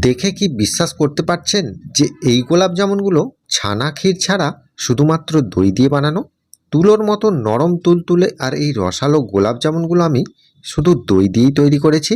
দেখে কি বিশ্বাস করতে পারছেন যে এই গোলাপ জামুনগুলো ছানা ক্ষীর ছাড়া শুধুমাত্র দই দিয়ে বানানো? তুলোর মতো নরম তুলতুলে আর এই রসালো গোলাপ জামুনগুলো আমি শুধু দই দিয়েই তৈরি করেছি।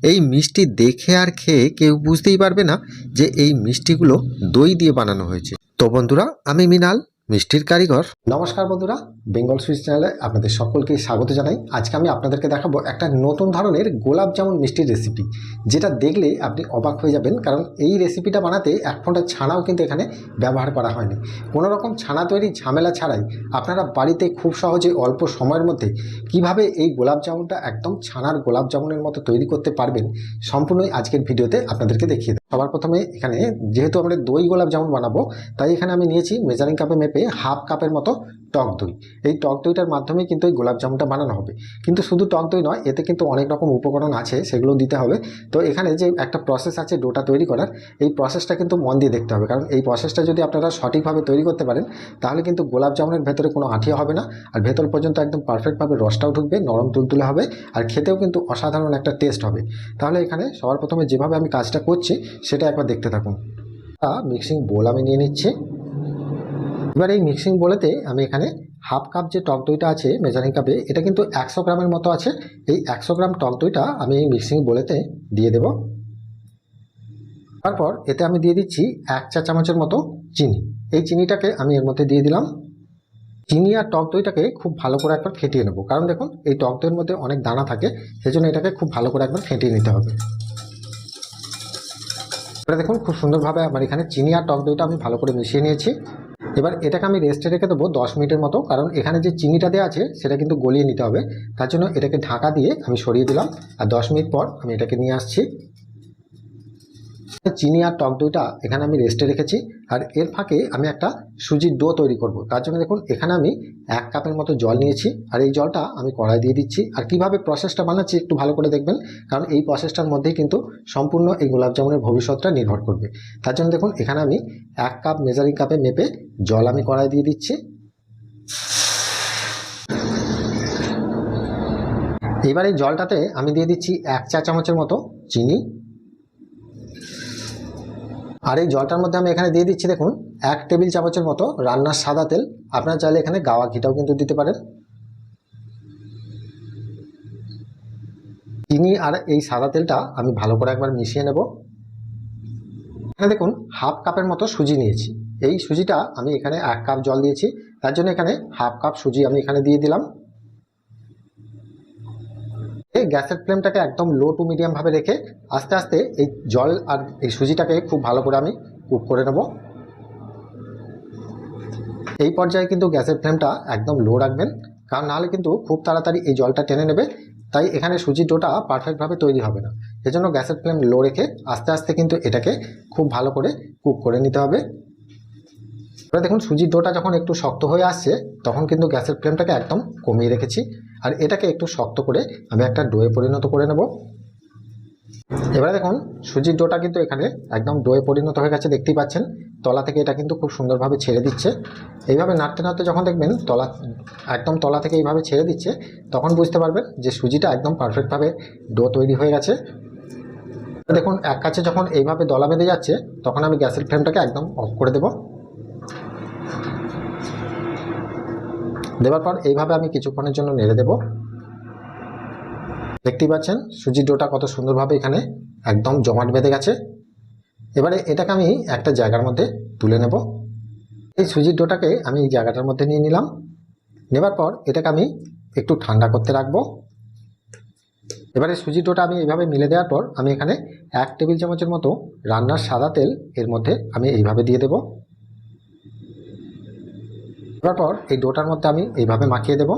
এই মিষ্টি দেখে আর খেয়ে কেউ বুঝতেই পারবে না যে এই মিষ্টিগুলো দই দিয়ে বানানো হয়েছে। তো বন্ধুরা, আমি মৃণাল, মিষ্টির কারিগর। নমস্কার বন্ধুরা, বেঙ্গল সুইটস চ্যানেলে আপনাদের সকলকে স্বাগত জানাই। আজকে আমি আপনাদেরকে দেখাবো একটা নতুন ধরনের গোলাপ জামুন মিষ্টির রেসিপি, যেটা দেখলে আপনি অবাক হয়ে যাবেন। কারণ এই রেসিপিটা বানাতে এক ফোঁটা ছানাও কিন্তু এখানে ব্যবহার করা হয়নি। কোনো রকম ছানা তৈরি ঝামেলা ছাড়াই আপনারা বাড়িতে খুব সহজে অল্প সময়ের মধ্যে কিভাবে এই গোলাপ জামুনটা একদম ছানার গোলাপ জামুনের মতো তৈরি করতে পারবেন, সম্পূর্ণই আজকের ভিডিওতে আপনাদেরকে দেখিয়ে দেব। সবার প্রথমে এখানে যেহেতু আমরা দই গোলাপ জামুন বানাবো, তাই এখানে আমি নিয়েছি মেজারিং কাপে মেপে হাফ কাপের মতো টক দই। এই টক দইটার মাধ্যমে কিন্তু এই গোলাপ জামুনটা বানানো হবে। কিন্তু শুধু টক দই নয়, এতে কিন্তু অনেক রকম উপকরণ আছে, সেগুলো দিতে হবে। তো এখানে যে একটা প্রসেস আছে ডোটা তৈরি করার, এই প্রসেসটা কিন্তু মন দিয়ে দেখতে হবে। কারণ এই প্রসেসটা যদি আপনারা সঠিকভাবে তৈরি করতে পারেন, তাহলে কিন্তু গোলাপ জামুনের ভেতরে কোনো আঠিয়া হবে না, আর ভেতর পর্যন্ত একদম পারফেক্টভাবে রসটাও ঢুকবে, নরম তুলতুলে হবে, আর খেতেও কিন্তু অসাধারণ একটা টেস্ট হবে। তাহলে এখানে সবার প্রথমে যেভাবে আমি কাজটা করছি সেটা একবার দেখতে থাকুন। মিক্সিং বোল আমি নিয়ে নিচ্ছি। এবার এই মিক্সিং বোলেতে আমি এখানে হাফ কাপ যে টক দইটা আছে মেজারিং কাপে, এটা কিন্তু 100 গ্রামের মতো আছে। এই 100 গ্রাম টক দইটা আমি এই মিক্সিং বোলেতে দিয়ে দেব। তারপর এতে আমি দিয়ে দিচ্ছি 1 চা চামচের মতো চিনি। এই চিনিটাকে আমি এর মধ্যে দিয়ে দিলাম। চিনি আর টক দইটাকে খুব ভালো করে একবার ফেটিয়ে নেব, কারণ দেখুন এই টক দইয়ের মধ্যে অনেক দানা থাকে, সেজন্য এটাকে খুব ভালো করে একবার ফেটিয়ে নিতে হবে। এবার দেখুন খুব সুন্দরভাবে আমার এখানে চিনি আর টক দইটা আমি ভালো করে মিশিয়ে নিয়েছি। এবার এটাকে আমি রেস্টে রেখে দেবো 10 মিনিটের মতো, কারণ এখানে যে চিনিটা দেওয়া আছে সেটা কিন্তু গলিয়ে নিতে হবে। তার জন্য এটাকে ঢাকা দিয়ে আমি সরিয়ে দিলাম, আর 10 মিনিট পর আমি এটাকে নিয়ে আসছি। চিনি আর টক দইটা এখানে আমি রেস্টে রেখেছি, আর এর ফাঁকে আমি একটা সুজির ডো তৈরি করব। তার জন্য দেখুন এখানে আমি 1 কাপের মতো জল নিয়েছি, আর এই জলটা আমি কড়াই দিয়ে দিচ্ছি। আর কিভাবে প্রসেসটা বানাচ্ছি একটু ভালো করে দেখবেন, কারণ এই প্রসেসটার মধ্যেই কিন্তু সম্পূর্ণ এই গোলাপ জামুনের ভবিষ্যৎটা নির্ভর করবে। তার জন্য দেখুন এখানে আমি 1 কাপ মেজারিং কাপে মেপে জল আমি কড়াই দিয়ে দিচ্ছি। এবার এই জলটাতে আমি দিয়ে দিচ্ছি 1 চা চামচের মতো চিনি, আর এই জলটার মধ্যে আমি এখানে দিয়ে দিচ্ছি দেখুন 1 টেবিল চামচের মতো রান্নার সাদা তেল। আপনারা চাইলে এখানে গাওয়া ঘিটাও কিন্তু দিতে পারেন। চিনি আর এই সাদা তেলটা আমি ভালো করে একবার মিশিয়ে নেব। এখানে দেখুন হাফ কাপের মতো সুজি নিয়েছি। এই সুজিটা আমি এখানে 1 কাপ জল দিয়েছি, তার জন্য এখানে হাফ কাপ সুজি আমি এখানে দিয়ে দিলাম। এই গ্যাসের ফ্লেমটাকে একদম লো টু মিডিয়াম ভাবে রেখে আস্তে আস্তে এই জল আর এই সুজিটাকে খুব ভালো করে আমি কুক করে নেব। এই পর্যায়ে কিন্তু গ্যাসের ফ্লেমটা একদম লো রাখবেন, কারণ নাহলে কিন্তু খুব তাড়াতাড়ি এই জলটা টেনে নেবে। তাই এখানে সুজির ডোটা পারফেক্টভাবে তৈরি হবে না। এজন্য গ্যাসের ফ্লেম লো রেখে আস্তে আস্তে কিন্তু এটাকে খুব ভালো করে কুক করে নিতে হবে। এবার দেখুন সুজির ডোটা যখন একটু শক্ত হয়ে আসছে, তখন কিন্তু গ্যাসের ফ্লেমটাকে একদম কমিয়ে রেখেছি, আর এটাকে একটু শক্ত করে আমি একটা ডোয়ে পরিণত করে নেব। এবারে দেখুন সুজির ডোটা কিন্তু এখানে একদম ডোয়ে পরিণত হয়ে গেছে, দেখতেই পাচ্ছেন। তলা থেকে এটা কিন্তু খুব সুন্দরভাবে ছেড়ে দিচ্ছে। এইভাবে নাড়তে নাড়তে যখন দেখবেন একদম তলা থেকে এইভাবে ছেড়ে দিচ্ছে, তখন বুঝতে পারবেন যে সুজিটা একদম পারফেক্টভাবে ডো তৈরি হয়ে গেছে। দেখুন এক কাছে যখন এইভাবে দলা বেঁধে যাচ্ছে, তখন আমি গ্যাসের ফ্লেমটাকে একদম অফ করে দেব। দেওয়ার পর এইভাবে আমি কিছুক্ষণের জন্য নেড়ে দেব। দেখতেই পাচ্ছেন সুজির ডোটা কত সুন্দরভাবে এখানে একদম জমাট বেঁধে গেছে। এবারে এটাকে আমি একটা জায়গার মধ্যে তুলে নেব। এই সুজির ডোটাকে আমি এই জায়গাটার মধ্যে নিয়ে নিলাম। নেবার পর এটাকে আমি একটু ঠান্ডা করতে রাখবো। এবারে সুজির ডোটা আমি এইভাবে মিলে দেওয়ার পর আমি এখানে 1 টেবিল চামচের মতো রান্নার সাদা তেল এর মধ্যে আমি এইভাবে দিয়ে দেব। তারপর এই ডোটার মধ্যে আমি এইভাবে মাখিয়ে দেব।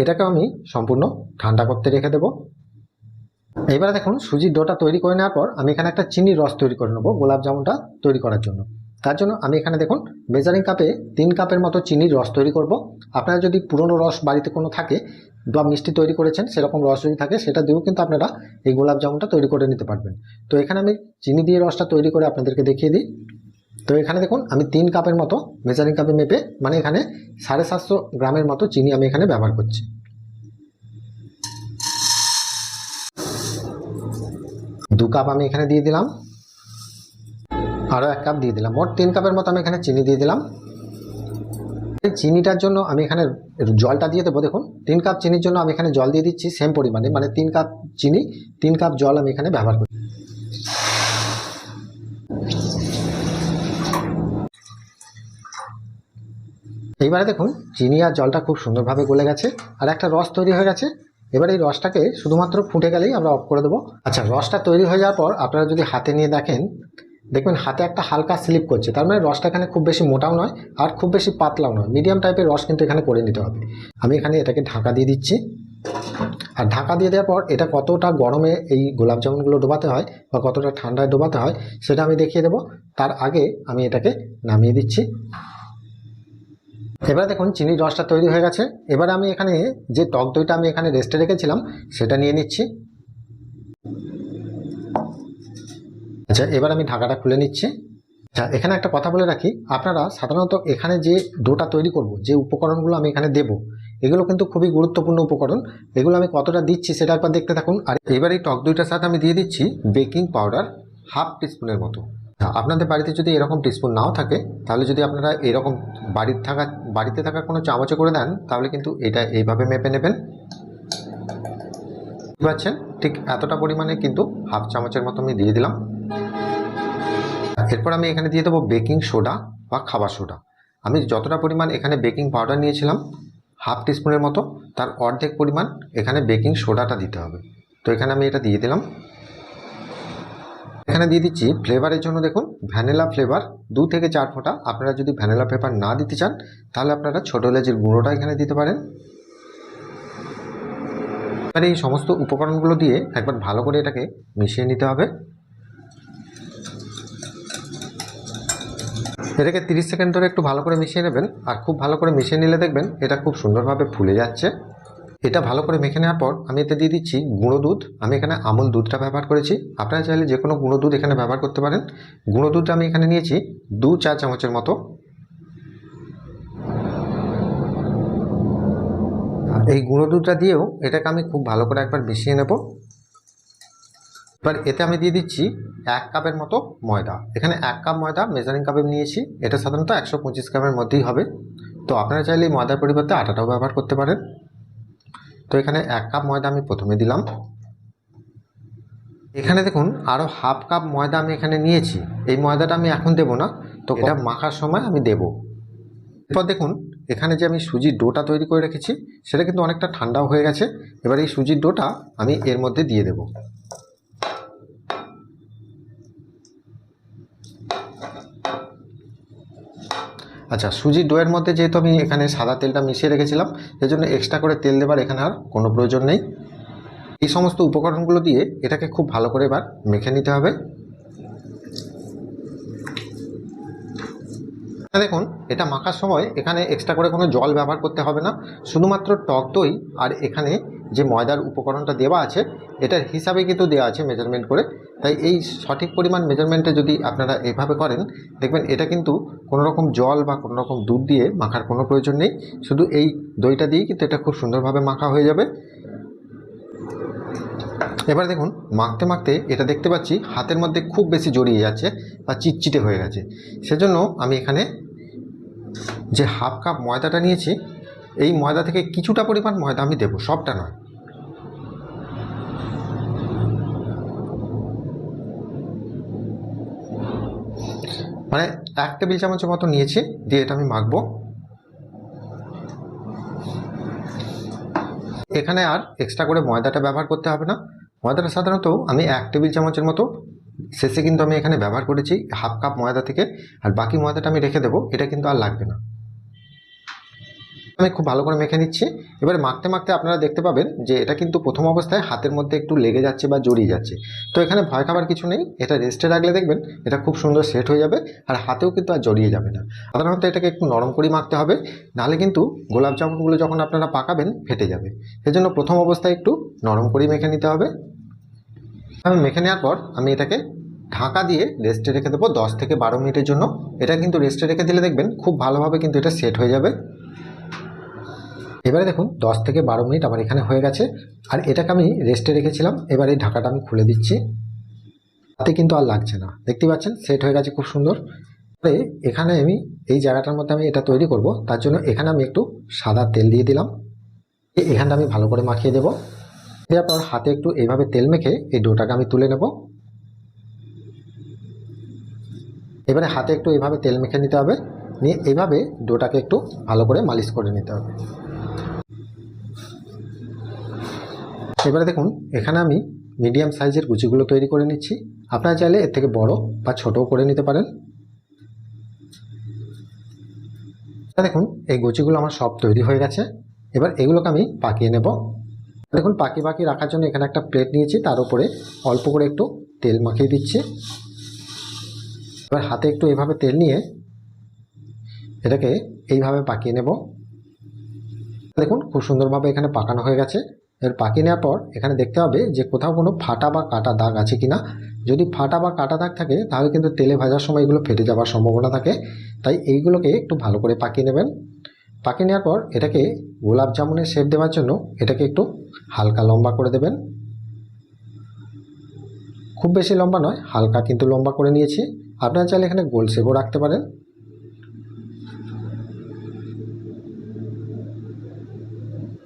এটাকে আমি সম্পূর্ণ ঠান্ডা করতে রেখে দেব। এইবারে দেখুন সুজির ডোটা তৈরি করে নেওয়ার পর আমি এখানে একটা চিনির রস তৈরি করে নেব গোলাপ জামুনটা তৈরি করার জন্য। তার জন্য আমি এখানে দেখুন মেজারিং কাপে 3 কাপের মতো চিনির রস তৈরি করব। আপনারা যদি পুরনো রস বাড়িতে কোনো থাকে বা মিষ্টি তৈরি করেছেন সেরকম রস যদি থাকে, সেটা দিয়েও কিন্তু আপনারা এই গোলাপ জামুনটা তৈরি করে নিতে পারবেন। তো এখানে আমি চিনি দিয়ে রসটা তৈরি করে আপনাদেরকে দেখিয়ে দিই। তো এখানে দেখুন আমি 3 কাপের মতো মেজারিং কাপে মেপে, মানে এখানে 750 গ্রামের মতো চিনি আমি এখানে ব্যবহার করছি। 2 কাপ আমি এখানে দিয়ে দিলাম, আরও 1 কাপ দিয়ে দিলাম, মোট 3 কাপের মতো আমি এখানে চিনি দিয়ে দিলাম। এই চিনিটার জন্য আমি এখানে জলটা দিয়ে দেবো। দেখুন 3 কাপ চিনির জন্য আমি এখানে জল দিয়ে দিচ্ছি সেম পরিমাণে, মানে 3 কাপ চিনি 3 কাপ জল আমি এখানে ব্যবহার করি। এইবারে দেখুন চিনি আর জলটা খুব সুন্দরভাবে গলে গেছে আর একটা রস তৈরি হয়ে গেছে। এবার এই রসটাকে শুধুমাত্র ফুটে গেলেই আমরা অফ করে দেবো। আচ্ছা, রসটা তৈরি হয়ে যাওয়ার পর আপনারা যদি হাতে নিয়ে দেখেন, দেখবেন হাতে একটা হালকা স্লিপ করছে, তার মানে রসটা এখানে খুব বেশি মোটাও নয় আর খুব বেশি পাতলাও নয়, মিডিয়াম টাইপের রস কিন্তু এখানে করে নিতে হবে। আমি এখানে এটাকে ঢাকা দিয়ে দিচ্ছি। আর ঢাকা দিয়ে দেওয়ার পর এটা কতটা গরমে এই গোলাপ জামুনগুলো ডোবাতে হয় বা কতটা ঠান্ডায় ডোবাতে হয় সেটা আমি দেখিয়ে দেবো। তার আগে আমি এটাকে নামিয়ে দিচ্ছি। এবার দেখুন চিনির রসটা তৈরি হয়ে গেছে। এবার আমি এখানে যে টক দইটা আমি এখানে রেস্টে রেখেছিলাম সেটা নিয়ে নিচ্ছি। আচ্ছা, এবার আমি ঢাকাটা খুলে নিচ্ছি। আচ্ছা, এখানে একটা কথা বলে রাখি, আপনারা সাধারণত এখানে যে ডোটা তৈরি করব, যে উপকরণগুলো আমি এখানে দেব, এগুলো কিন্তু খুবই গুরুত্বপূর্ণ উপকরণ। এগুলো আমি কতটা দিচ্ছি সেটা একবার দেখতে থাকুন। আর এবার এই টক দইটার সাথে আমি দিয়ে দিচ্ছি বেকিং পাউডার হাফ টিস্পুনের মতো। আপনাদের বাড়িতে যদি এরকম টিস্পুন নাও থাকে, তাহলে যদি আপনারা এরকম বাড়িতে থাকা কোনো চামচে করে দেন, তাহলে কিন্তু এটা এইভাবে মেপে নেবেন। বুঝতে পারছেন? ঠিক এতটা পরিমাণে কিন্তু হাফ চামচের মতো আমি দিয়ে দিলাম। এরপর আমি এখানে দিয়ে দেবো বেকিং সোডা বা খাবার সোডা। আমি যতটা পরিমাণ এখানে বেকিং পাউডার নিয়েছিলাম হাফ টিস্পুনের মতো, তার অর্ধেক পরিমাণ এখানে বেকিং সোডাটা দিতে হবে। তো এখানে আমি এটা দিয়ে দিলাম। এখানে দিয়ে দিচ্ছি ফ্লেভারের জন্য, দেখুন ভ্যানিলা ফ্লেভার 2 থেকে 4 ফোঁটা। আপনারা যদি ভ্যানিলা ফ্লেভার না দিতে চান তাহলে আপনারা ছোটো এলাচের গুঁড়োটা এখানে দিতে পারেন। আর এই সমস্ত উপকরণগুলো দিয়ে একবার ভালো করে এটাকে মিশিয়ে নিতে হবে। এটাকে 30 সেকেন্ড ধরে একটু ভালো করে মিশিয়ে নেবেন। আর খুব ভালো করে মিশিয়ে নিলে দেখবেন এটা খুব সুন্দরভাবে ফুলে যাচ্ছে। এটা ভালো করে মেখে নেওয়ার পর আমি এতে দিয়ে দিচ্ছি গুঁড়ো দুধ। আমি এখানে আমুল দুধটা ব্যবহার করেছি, আপনারা চাইলে যে কোনো গুঁড়ো দুধ এখানে ব্যবহার করতে পারেন। গুঁড়ো দুধটা আমি এখানে নিয়েছি 2 চা চামচের মতো। এই গুঁড়ো দুধটা দিয়েও এটাকে আমি খুব ভালো করে একবার মিশিয়ে নেব। এবার এতে আমি দিয়ে দিচ্ছি 1 কাপের মতো ময়দা। এখানে 1 কাপ ময়দা মেজারিং কাপে নিয়েছি, এটা সাধারণত 125 গ্রামের মধ্যেই হবে। তো আপনারা চাইলে ময়দার পরিবর্তে আটাটাও ব্যবহার করতে পারেন। তো এখানে 1 কাপ ময়দা আমি প্রথমে দিলাম। এখানে দেখুন আরও হাফ কাপ ময়দা আমি এখানে নিয়েছি। এই ময়দাটা আমি এখন দেব না, তো এটা মাখার সময় আমি দেব। এরপর দেখুন এখানে যে আমি সুজির ডোটা তৈরি করে রেখেছি সেটা কিন্তু অনেকটা ঠান্ডাও হয়ে গেছে। এবার এই সুজির ডোটা আমি এর মধ্যে দিয়ে দেব। আচ্ছা, সুজির ডোয়ের মধ্যে যেহেতু আমি এখানে সাদা তেলটা মিশিয়ে রেখেছিলাম, সেই জন্য এক্সট্রা করে তেল দেবার এখানে আর কোনো প্রয়োজন নেই। এই সমস্ত উপকরণগুলো দিয়ে এটাকে খুব ভালো করে এবার মেখে নিতে হবে। দেখুন এটা মাখার সময় এখানে এক্সট্রা করে কোনো জল ব্যবহার করতে হবে না, শুধুমাত্র টক দই আর এখানে যে ময়দার উপকরণটা দেওয়া আছে এটার হিসাবে কিন্তু দেওয়া আছে মেজারমেন্ট করে। তাই এই সঠিক পরিমাণ মেজারমেন্টে যদি আপনারা এইভাবে করেন, দেখবেন এটা কিন্তু কোনো রকম জল বা কোনো রকম দুধ দিয়ে মাখার কোনো প্রয়োজন নেই। শুধু এই দইটা দিয়েই কিন্তু এটা খুব সুন্দরভাবে মাখা হয়ে যাবে। এবার দেখুন মাখতে মাখতে এটা দেখতে পাচ্ছি হাতের মধ্যে খুব বেশি জড়িয়ে যাচ্ছে বা চিটচিটে হয়ে গেছে। সেজন্য আমি এখানে যে হাফ কাপ ময়দাটা নিয়েছি, এই ময়দা থেকে কিছুটা পরিমাণ ময়দা আমি দেবো, সবটা নয়। মানে 1 টেবিল চামচের মতো নিয়েছি, দিয়ে এটা আমি মাখবো। এখানে আর এক্সট্রা করে ময়দাটা ব্যবহার করতে হবে না। ময়দাটা সাধারণত আমি 1 টেবিল চামচের মতো শেষে কিন্তু আমি এখানে ব্যবহার করেছি হাফ কাপ ময়দা থেকে, আর বাকি ময়দাটা আমি রেখে দেবো, এটা কিন্তু আর লাগবে না। আমি খুব ভালো করে মেখে নিচ্ছি। এবার মাখতে মাখতে আপনারা দেখতে পাবেন যে এটা কিন্তু প্রথম অবস্থায় হাতের মধ্যে একটু লেগে যাচ্ছে বা জড়িয়ে যাচ্ছে। তো এখানে ভয় খাবার কিছু নেই, এটা রেস্টে রাখলে দেখবেন এটা খুব সুন্দর সেট হয়ে যাবে আর হাতেও কিন্তু আর জড়িয়ে যাবে না। সাধারণত এটাকে একটু নরম করে মাখতে হবে, নাহলে কিন্তু গোলাপ জামুনগুলো যখন আপনারা পাকাবেন ফেটে যাবে। সেজন্য প্রথম অবস্থায় একটু নরম করেই মেখে নিতে হবে। আমি মেখে নেওয়ার পর আমি এটাকে ঢাকা দিয়ে রেস্টে রেখে দেবো 10 থেকে 12 মিনিটের জন্য। এটা কিন্তু রেস্টে রেখে দিলে দেখবেন খুব ভালোভাবে কিন্তু এটা সেট হয়ে যাবে। এবারে দেখুন 10 থেকে 12 মিনিট আমার এখানে হয়ে গেছে, আর এটাকে আমি রেস্টে রেখেছিলাম। এবার এই ঢাকাটা আমি খুলে দিচ্ছি। হাতে কিন্তু আর লাগছে না, দেখতে পাচ্ছেন সেট হয়ে গেছে খুব সুন্দর। এখানে আমি এই জায়গাটার মধ্যে আমি এটা তৈরি করব, তার জন্য এখানে আমি একটু সাদা তেল দিয়ে দিলাম। এখানটা আমি ভালো করে মাখিয়ে দেবো। দেওয়ার পর হাতে একটু এইভাবে তেল মেখে এই ডোটাকে আমি তুলে নেব। এবারে হাতে একটু এইভাবে তেল মেখে নিতে হবে, নিয়ে এইভাবে ডোটাকে একটু ভালো করে মালিশ করে নিতে হবে। এবারে দেখুন এখানে আমি মিডিয়াম সাইজের গুচিগুলো তৈরি করে নিচ্ছি। আপনারা চাইলে এর থেকে বড় বা ছোটও করে নিতে পারেন। দেখুন এই গুচিগুলো আমার সব তৈরি হয়ে গেছে। এবার এগুলোকে আমি পাকিয়ে নেব। দেখুন পাকিয়ে রাখার জন্য এখানে একটা প্লেট নিয়েছি, তার উপরে অল্প করে একটু তেল মাখিয়ে দিচ্ছি। এবার হাতে একটু এইভাবে তেল নিয়ে এটাকে এইভাবে পাকিয়ে নেব। দেখুন খুব সুন্দরভাবে এখানে পাকানো হয়ে গেছে। এর পাকিয়ে নেওয়ার পর এখানে দেখতে হবে যে কোথাও কোনো ফাটা বা কাটা দাগ আছে কিনা। যদি ফাটা বা কাটা দাগ থাকে তাহলে কিন্তু তেলে ভাজার সময় এগুলো ফেটে যাওয়ার সম্ভাবনা থাকে, তাই এইগুলোকে একটু ভালো করে পাকিয়ে নেবেন। পাকিয়ে নেওয়ার পর এটাকে গোলাপ জামুনের শেপ দেওয়ার জন্য এটাকে একটু হালকা লম্বা করে দেবেন। খুব বেশি লম্বা নয়, হালকা কিন্তু লম্বা করে নিয়েছি। আপনারা চাইলে এখানে গোল শেপও রাখতে পারেন।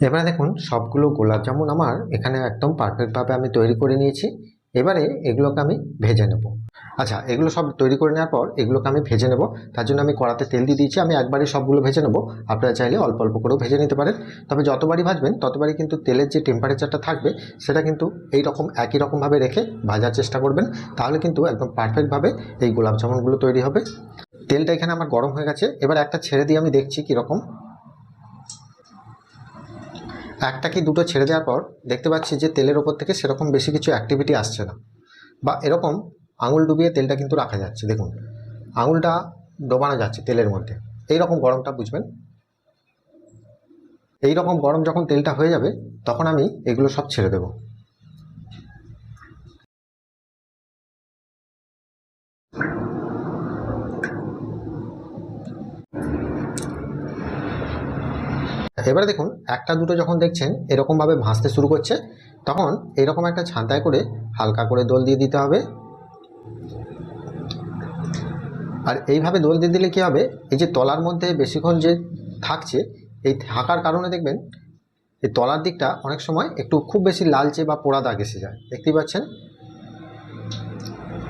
এবারে দেখুন সবগুলো গোলাপ জামুন আমার এখানে একদম পারফেক্টভাবে আমি তৈরি করে নিয়েছি। এবারে এগুলোকে আমি ভেজে নেব। আচ্ছা, এগুলো সব তৈরি করে নেওয়ার পর এগুলোকে আমি ভেজে নেব। তার জন্য আমি কড়াতে তেল দিয়ে দিয়েছি। আমি একবারই সবগুলো ভেজে নেব। আপনারা চাইলে অল্প অল্প করেও ভেজে নিতে পারেন। তবে যতবারই ভাজবেন ততবারই কিন্তু তেলের যে টেম্পারেচারটা থাকবে সেটা কিন্তু একই রকমভাবে রেখে ভাজার চেষ্টা করবেন। তাহলে কিন্তু একদম পারফেক্টভাবে এই গোলাপ জামুনগুলো তৈরি হবে। তেলটা এখানে আমার গরম হয়ে গেছে। এবার একটা ছেড়ে দিয়ে আমি দেখছি কীরকম। একটা কি দুটো ছেড়ে দেওয়ার পর দেখতে পাচ্ছি যে তেলের ওপর থেকে সেরকম বেশি কিছু অ্যাক্টিভিটি আসছে না, বা এরকম আঙুল ডুবিয়ে তেলটা কিন্তু রাখা যাচ্ছে। দেখুন আঙুলটা ডোবানো যাচ্ছে তেলের মধ্যে, এই রকম গরমটা বুঝবেন। এই রকম গরম যখন তেলটা হয়ে যাবে তখন আমি এগুলো সব ছেড়ে দেব। এবারে দেখুন একটা দুটো যখন দেখছেন এরকমভাবে ভাসতে শুরু করছে, তখন এরকম একটা ছান্তায় করে হালকা করে দোল দিয়ে দিতে হবে। আর এইভাবে দোল দিয়ে দিলে কী হবে, এই যে তলার মধ্যে বেশিক্ষণ যে থাকছে, এই থাকার কারণে দেখবেন এই তলার দিকটা অনেক সময় একটু খুব বেশি লালচে বা পোড়া দাগ এসে যায়। দেখতেই পাচ্ছেন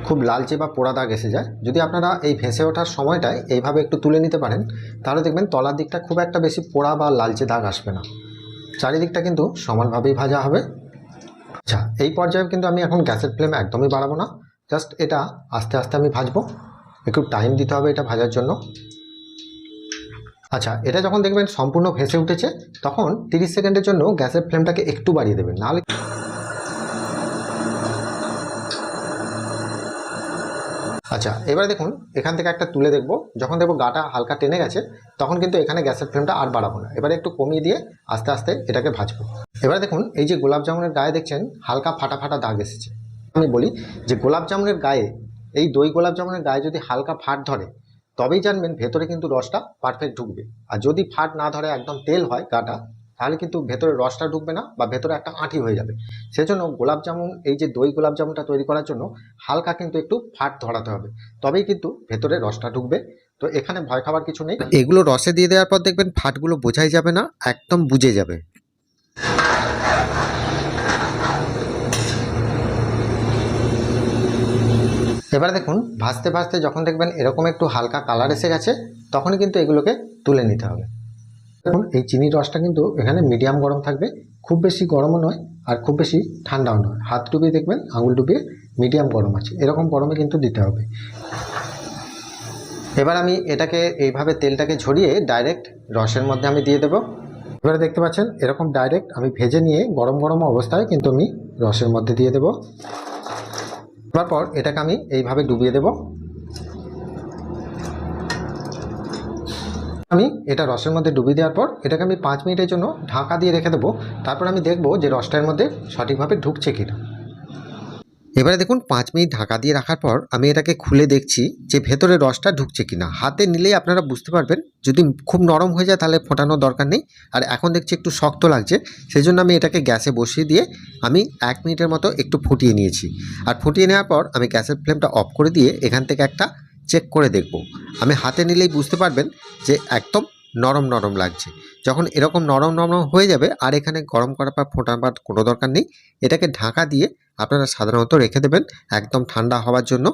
খুব লালচে বা পোড়া দাগ এসে যায়। যদি আপনারা এই ভেসে ওঠার সময়টায় এইভাবে একটু তুলে নিতে পারেন তাহলে দেখবেন তলার দিকটা খুব একটা বেশি পোড়া বা লালচে দাগ আসবে না, চারিদিকটা কিন্তু সমানভাবেই ভাজা হবে। আচ্ছা, এই পর্যায়ে কিন্তু আমি এখন গ্যাসের ফ্লেম একদমই বাড়াবো না, জাস্ট এটা আস্তে আস্তে আমি ভাজবো। একটু টাইম দিতে হবে এটা ভাজার জন্য। আচ্ছা, এটা যখন দেখবেন সম্পূর্ণ ভেসে উঠেছে তখন 30 সেকেন্ডের জন্য গ্যাসের ফ্লেমটাকে একটু বাড়িয়ে দেবেন, নাহলে আচ্ছা এবারে দেখুন এখান থেকে একটা তুলে দেখব। যখন দেখবো গাটা হালকা টেনে গেছে তখন কিন্তু এখানে গ্যাসের ফ্লেমটা আর বাড়াবো না, এবারে একটু কমিয়ে দিয়ে আস্তে আস্তে এটাকে ভাজবো। এবারে দেখুন এই যে গোলাপ জামুনের গায়ে দেখছেন হালকা ফাটা ফাটা দাগ এসেছে। আমি বলি যে গোলাপ জামুনের গায়ে, এই দই গোলাপ জামুনের গায়ে যদি হালকা ফাট ধরে তবেই জানবেন ভেতরে কিন্তু রসটা পারফেক্ট ঢুকবে। আর যদি ফাট না ধরে একদম তেল হয় গাটা, তাহলে কিন্তু ভেতরে রসটা ঢুকবে না বা ভেতরে একটা আঁটি হয়ে যাবে। সেজন্য গোলাপ জামুন, এই যে দই গোলাপ জামুনটা তৈরি করার জন্য হালকা কিন্তু একটু ফাট ধরাতে হবে, তবেই কিন্তু ভেতরে রসটা ঢুকবে। তো এখানে ভয় খাবার কিছু নেই। এগুলো রসে দিয়ে দেওয়ার পর দেখবেন ফাটগুলো বোঝাই যাবে না, একদম বুঝে যাবে। এবারে দেখুন ভাজতে ভাজতে যখন দেখবেন এরকম একটু হালকা কালার এসে গেছে তখনই কিন্তু এগুলোকে তুলে নিতে হবে। দেখুন এই চিনির রসটা কিন্তু এখানে মিডিয়াম গরম থাকবে, খুব বেশি গরমও নয় আর খুব বেশি ঠান্ডাও নয়। হাত ডুবিয়ে দেখবেন আঙুল ডুবিয়ে মিডিয়াম গরম আছে, এরকম গরমে কিন্তু দিতে হবে। এবার আমি এটাকে এইভাবে তেলটাকে ঝরিয়ে ডাইরেক্ট রসের মধ্যে আমি দিয়ে দেবো। এবারে দেখতে পাচ্ছেন এরকম ডাইরেক্ট আমি ভেজে নিয়ে গরম গরম অবস্থায় কিন্তু আমি রসের মধ্যে দিয়ে দেবো। তারপর এটাকে আমি এইভাবে ডুবিয়ে দেব। আমি এটা রসের মধ্যে ডুবিয়ে দেওয়ার পর এটাকে আমি 5 মিনিটের জন্য ঢাকা দিয়ে রেখে দেবো। তারপর আমি দেখব যে রসটার মধ্যে সঠিকভাবে ঢুকছে কিনা। এবারে দেখুন 5 মিনিট ঢাকা দিয়ে রাখার পর আমি এটাকে খুলে দেখছি যে ভেতরে রসটা ঢুকছে কিনা। হাতে নিলেই আপনারা বুঝতে পারবেন। যদি খুব নরম হয়ে যায় তাহলে ফোটানোর দরকার নেই। আর এখন দেখছি একটু শক্ত লাগছে, সেই জন্য আমি এটাকে গ্যাসে বসিয়ে দিয়ে আমি 1 মিনিটের মতো একটু ফুটিয়ে নিয়েছি। আর ফুটিয়ে নেওয়ার পর আমি গ্যাসের ফ্লেমটা অফ করে দিয়ে এখান থেকে একটা চেক করে দেখব। আমি হাতে নিলেই বুঝতে পারবেন যে একদম নরম নরম লাগছে। যখন এরকম নরম নরম হয়ে যাবে আর এখানে গরম করার পর ফোটাবার কোনো দরকার নেই। এটাকে ঢাকা দিয়ে আপনারা সাধারণত রেখে দেবেন একদম ঠান্ডা হওয়ার জন্য।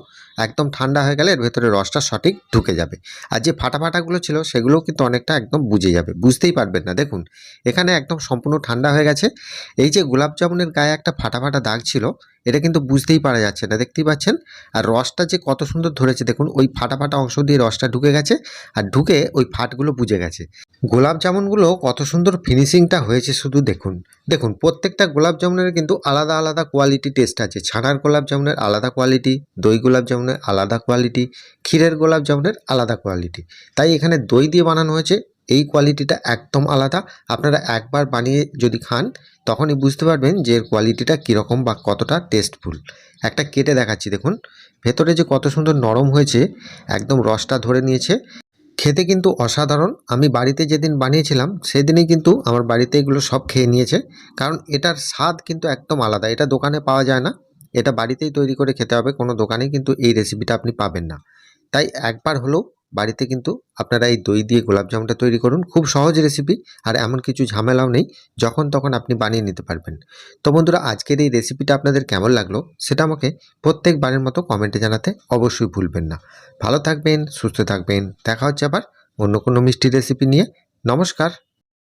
একদম ঠান্ডা হয়ে গেলে এর ভেতরে রসটা সঠিক ঢুকে যাবে। আর যে ফাটা ফাটাগুলো ছিল সেগুলোও কিন্তু অনেকটা একদম বুঝে যাবে, বুঝতেই পারবেন না। দেখুন এখানে একদম সম্পূর্ণ ঠান্ডা হয়ে গেছে। এই যে গোলাপ জামুনের গায়ে একটা ফাটা ফাটা দাগ ছিল, এটা কিন্তু বুঝতেই পারা যাচ্ছে না, দেখতেই পাচ্ছেন। আর রসটা যে কত সুন্দর ধরেছে দেখুন, ওই ফাটা ফাটা অংশ দিয়ে রসটা ঢুকে গেছে আর ঢুকে ওই ফাটগুলো বুঝে গেছে। গোলাপ জামুনগুলো কত সুন্দর ফিনিশিংটা হয়েছে শুধু দেখুন। দেখুন প্রত্যেকটা গোলাপ জামুনের কিন্তু আলাদা আলাদা কোয়ালিটি টেস্ট আছে। ছানার গোলাপ জামুনের আলাদা কোয়ালিটি, দই গোলাপ জামুনের আলাদা কোয়ালিটি, ক্ষীরের গোলাপ জামুনের আলাদা কোয়ালিটি। তাই এখানে দই দিয়ে বানানো হয়েছে, এই কোয়ালিটিটা একদম আলাদা। আপনারা একবার বানিয়ে যদি খান তখনই বুঝতে পারবেন যে এর কোয়ালিটিটা কীরকম বা কতটা টেস্টফুল। একটা কেটে দেখাচ্ছি দেখুন, ভেতরে যে কত সুন্দর নরম হয়েছে, একদম রসটা ধরে নিয়েছে। খেতে কিন্তু অসাধারণ। আমি বাড়িতে যেদিন বানিয়েছিলাম সেদিনই কিন্তু আমার বাড়িতে এগুলো সব খেয়ে নিয়েছে, কারণ এটার স্বাদ কিন্তু একদম আলাদা। এটা দোকানে পাওয়া যায় না, এটা বাড়িতেই তৈরি করে খেতে হবে। কোনো দোকানেই কিন্তু এই রেসিপিটা আপনি পাবেন না। তাই একবার হলেও বাড়িতে কিন্তু আপনারা এই দই দিয়ে গোলাপ জামুনটা তৈরি করুন। খুব সহজ রেসিপি, আর এমন কিছু ঝামেলাও নেই, যখন তখন আপনি বানিয়ে নিতে পারবেন। তো বন্ধুরা, আজকের এই রেসিপিটা আপনাদের কেমন লাগলো সেটা আমাকে প্রত্যেকবারের মতো কমেন্টে জানাতে অবশ্যই ভুলবেন না। ভালো থাকবেন, সুস্থ থাকবেন। দেখা হচ্ছে আবার অন্য কোনো মিষ্টি রেসিপি নিয়ে। নমস্কার।